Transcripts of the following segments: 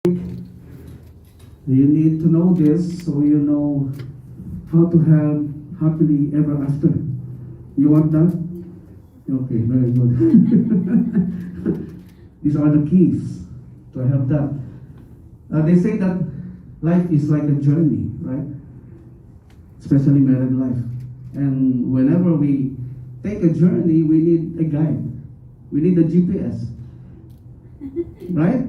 You need to know this so you know how to have happily ever after. You want that? Okay, very good. These are the keys to have that. They say that life is like a journey, right? Especially married life. And whenever we take a journey, we need a guide. We need a GPS. Right?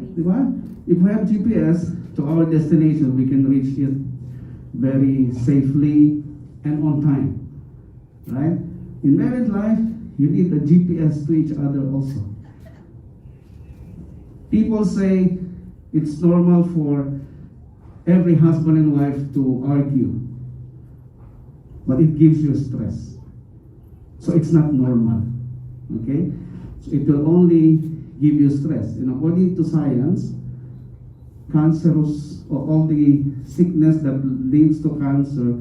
If we have GPS to our destination, we can reach it very safely and on time. Right? In married life, you need a GPS to each other also. People say it's normal for every husband and wife to argue, but it gives you stress. So it's not normal. Okay? So it will only give you stress. And according to science, cancerous or all the sickness that leads to cancer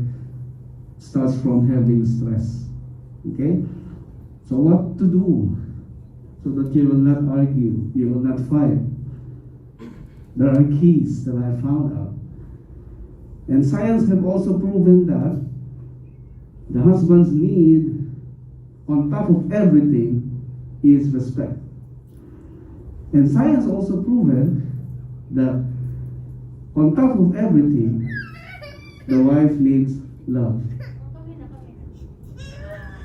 starts from having stress. Okay? So what to do so that you will not argue, you will not fight? There are keys that I found out. And science have also proven that the husband's need on top of everything is respect. And science also proven that on top of everything, the wife needs love.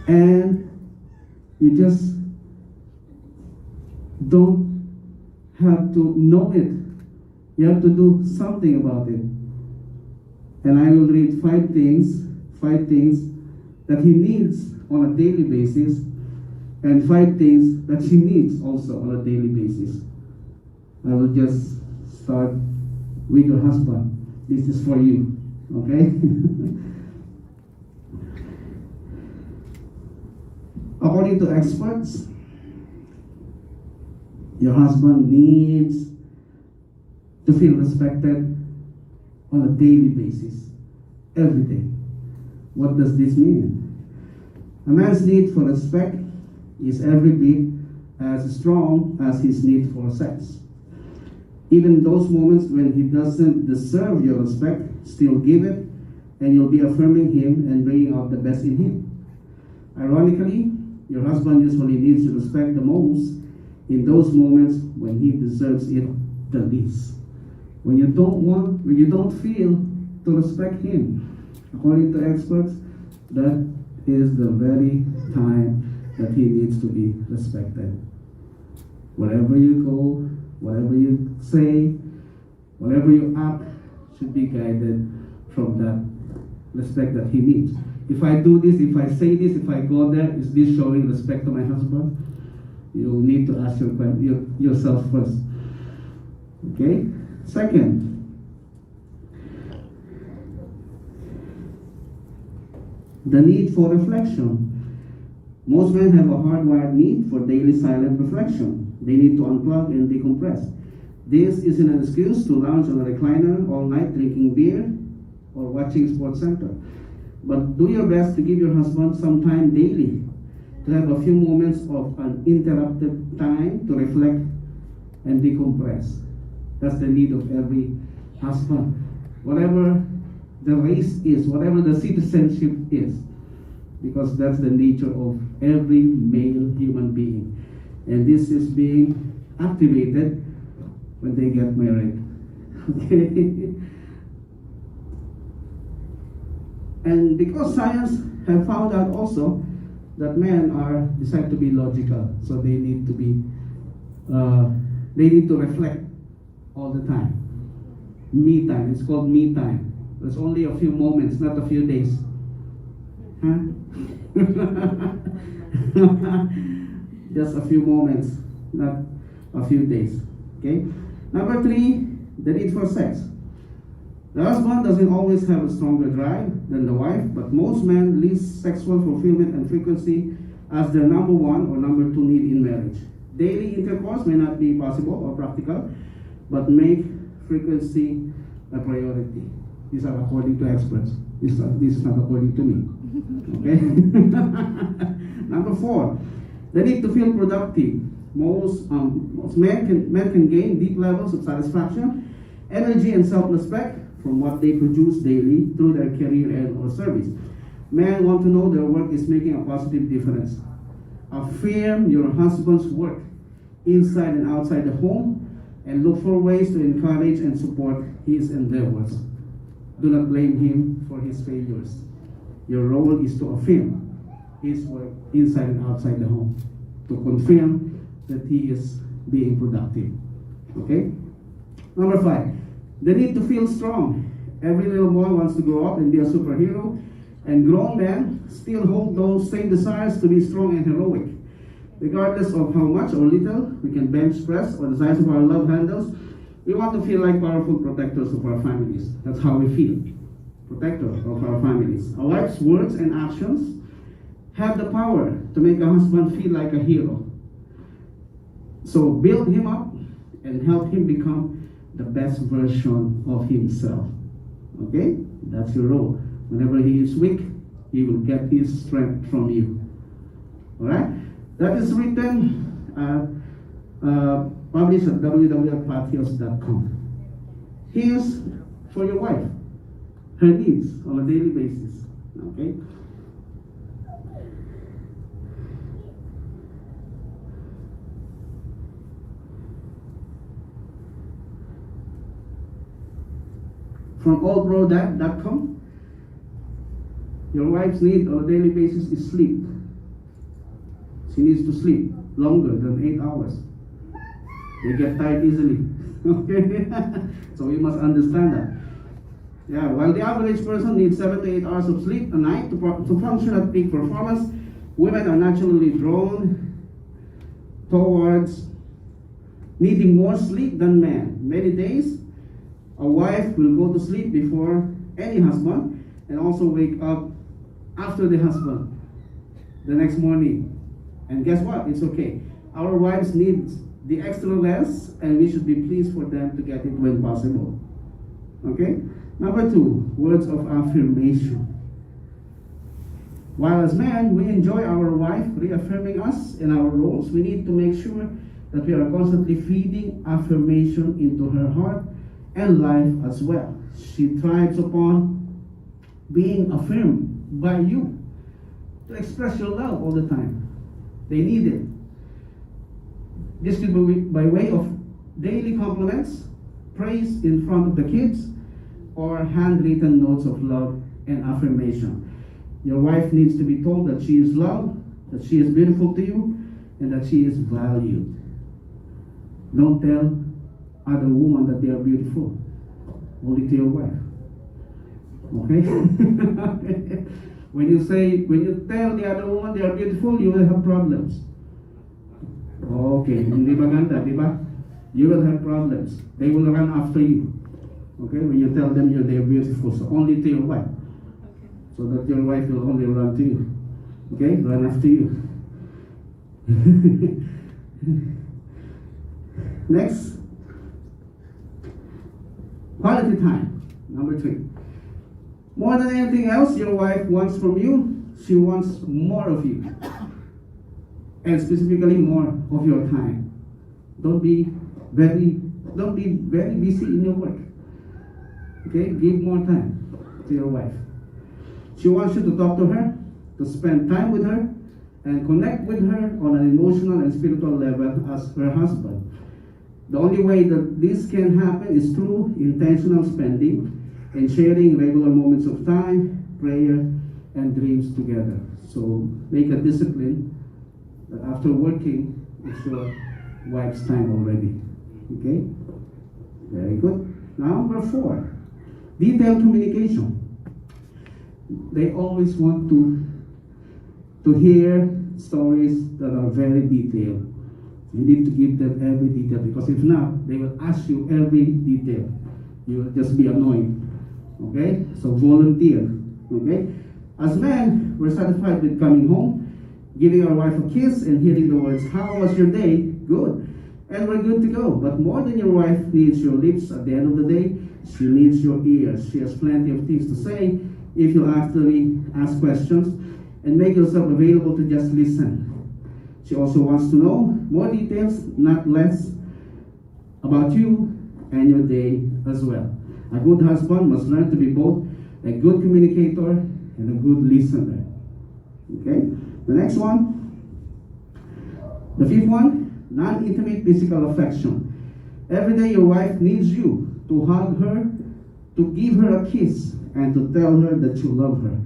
And you just don't have to know it. You have to do something about it. And I will read five things that he needs on a daily basis, and 5 things that she needs also on a daily basis. I will just start with your husband. This is for you, okay? According to experts, your husband needs to feel respected on a daily basis, every day. What does this mean? A man's need for respect is every bit as strong as his need for sex. Even those moments when he doesn't deserve your respect, still give it, and you'll be affirming him and bringing out the best in him. Ironically, your husband usually needs your respect the most in those moments when he deserves it the least. When you don't feel to respect him. According to experts, that is the very time that he needs to be respected. Wherever you go, whatever you say, whatever you act should be guided from that respect that he needs. If I do this, if I say this, if I go there, is this showing respect to my husband? You need to ask yourself first. Okay? Second, the need for reflection. Most men have a hardwired need for daily silent reflection. They need to unplug and decompress. This isn't an excuse to lounge on a recliner all night drinking beer or watching Sports Center. But do your best to give your husband some time daily to have a few moments of uninterrupted time to reflect and decompress. That's the need of every husband. Whatever the race is, whatever the citizenship is, because that's the nature of every male human being. And this is being activated when they get married. Okay? And because science have found out also that men are designed to be logical, so they need to reflect all the time. Me time, it's called me time. There's only a few moments, not a few days. Huh? Just a few moments, not a few days. Okay? Number 3, the need for sex. The husband doesn't always have a stronger drive than the wife, but most men list sexual fulfillment and frequency as their number 1 or number 2 need in marriage. Daily intercourse may not be possible or practical, but make frequency a priority. These are according to experts. This is not according to me. Okay? Number 4, the need to feel productive. Most men can gain deep levels of satisfaction energy and self-respect from what they produce daily through their career and or service. Men want to know their work is making a positive difference. Affirm your husband's work inside and outside the home, and look for ways to encourage and support his endeavors. Do not blame him for his failures. Your role is to affirm his work inside and outside the home, to confirm that he is being productive. Okay? Number 5, the need to feel strong. Every little boy wants to grow up and be a superhero, and grown men still hold those same desires to be strong and heroic. Regardless of how much or little we can bench press or the size of our love handles, we want to feel like powerful protectors of our families. That's how we feel. Protector of our families. A wife's words and actions have the power to make a husband feel like a hero. So build him up and help him become the best version of himself. Okay? That's your role. Whenever he is weak, he will get his strength from you. Alright? That is written, published at www.patheos.com. Here's for your wife, her needs on a daily basis. Okay? From allbrodad.com, your wife's need on a daily basis is sleep. She needs to sleep longer than 8 hours. They get tired easily. Okay? So we must understand that. Yeah, while the average person needs 7 to 8 hours of sleep a night to function at peak performance, women are naturally drawn towards needing more sleep than men. Many days, a wife will go to sleep before any husband and also wake up after the husband the next morning. And guess what? It's okay. Our wives need the extra rest, and we should be pleased for them to get it when possible. Okay? Number 2, words of affirmation. While as men, we enjoy our wife reaffirming us in our roles, we need to make sure that we are constantly feeding affirmation into her heart and life as well. She thrives upon being affirmed by you to express your love all the time. They need it. This could be by way of daily compliments, praise in front of the kids, or handwritten notes of love and affirmation. Your wife needs to be told that she is loved, that she is beautiful to you, and that she is valued. Don't tell other women that they are beautiful. Only to your wife. Okay? When you tell the other woman they are beautiful, you will have problems. Okay, hindi maganda, di ba? You will have problems. They will run after you. Okay, when you tell them they are beautiful, so only to your wife. So that your wife will only run to you. Okay, run after you. Next, quality time. Number 3. More than anything else your wife wants from you, she wants more of you. And specifically more of your time. Don't be very busy in your work. Okay? Give more time to your wife. She wants you to talk to her, to spend time with her, and connect with her on an emotional and spiritual level as her husband. The only way that this can happen is through intentional spending and sharing regular moments of time, prayer, and dreams together. So make a discipline that after working, it's your wife's time already. Okay? Very good. Number 4, detailed communication. They always want to hear stories that are very detailed. You need to give them every detail, because if not, they will ask you every detail. You will just be annoyed. Okay? So volunteer. Okay? As men, we're satisfied with coming home, giving our wife a kiss, and hearing the words, "How was your day?" Good. And we're good to go. But more than your wife needs your lips at the end of the day, she needs your ears. She has plenty of things to say if you actually ask questions and make yourself available to just listen. She also wants to know more details, not less, about you and your day as well. A good husband must learn to be both a good communicator and a good listener. Okay? The next one, the fifth one, non-intimate physical affection. Every day your wife needs you to hug her, to give her a kiss, and to tell her that you love her.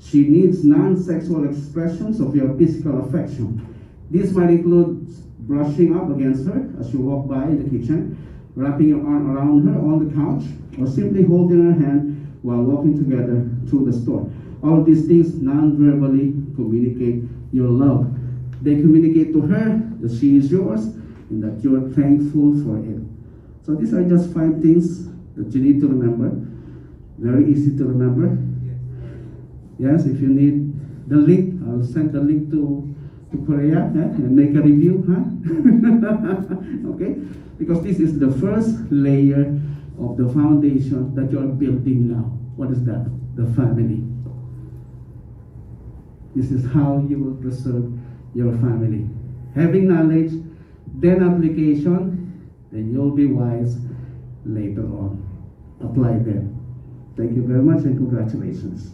She needs non-sexual expressions of your physical affection. This might include brushing up against her as you walk by in the kitchen, wrapping your arm around her on the couch, or simply holding her hand while walking together through the store. All of these things non-verbally communicate your love. They communicate to her that she is yours and that you are thankful for it. So these are just 5 things that you need to remember. Very easy to remember. Yes, if you need the link, I'll send the link to Korea and make a review. Okay? Because this is the first layer of the foundation that you are building now. What is that? The family. This is how you will preserve your family. Having knowledge, then application, then you'll be wise later on. Apply them. Thank you very much and congratulations.